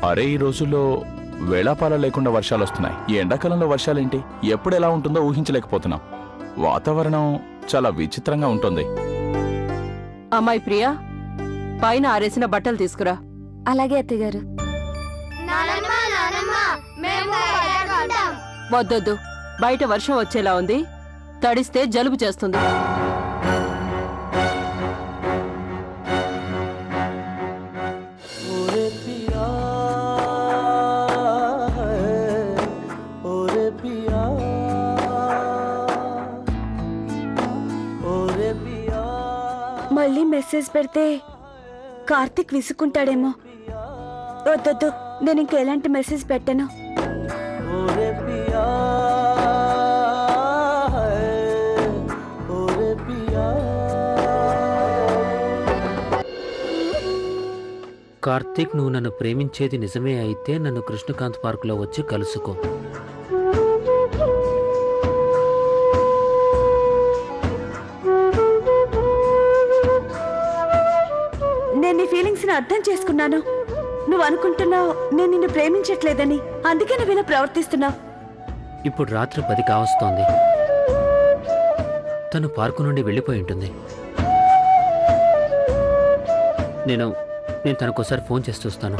అరే ఈ రోజుల్లో వేళాపాల లేకుండా వర్షాలు వస్తున్నాయి. ఈ ఎండాకాలంలో వర్షాలేంటి, ఎప్పుడు ఎలా ఉంటుందో ఊహించలేకపోతున్నాం. వాతావరణం చాలా విచిత్రంగా ఉంటుంది. అమ్మాయి ప్రియా, పైన ఆరేసిన బట్టలు తీసుకురా. అలాగే అత్తగారు. వద్దొద్దు, బయట వర్షం వచ్చేలా ఉంది, తడిస్తే జలుబు చేస్తుంది. మళ్ళీ మెసేజ్ పెడితే కార్తిక్ విసుక్కుంటాడేమో. వద్దొద్దు, నేను ఇంక ఎలాంటి మెసేజ్ పెట్టను. కార్తిక్, నువ్వు నన్ను ప్రేమించేది నిజమే అయితే నన్ను కృష్ణకాంత్ పార్కులో వచ్చి కలుసుకో. నేను నీ ఫీలింగ్స్ ని అర్థం చేసుకున్నాను. నువ్వు అనుకుంటున్నావు నేను నిన్ను ప్రేమించట్లేదని, అందుకే నువ్వు ఇలా ప్రవర్తిస్తున్నావు. ఇప్పుడు రాత్రి 10 కావస్తోంది. తను పార్కు నుండి వెళ్ళిపోయి ఉంటుంది. నేను తనకోసారి ఫోన్ చేసి చూస్తాను.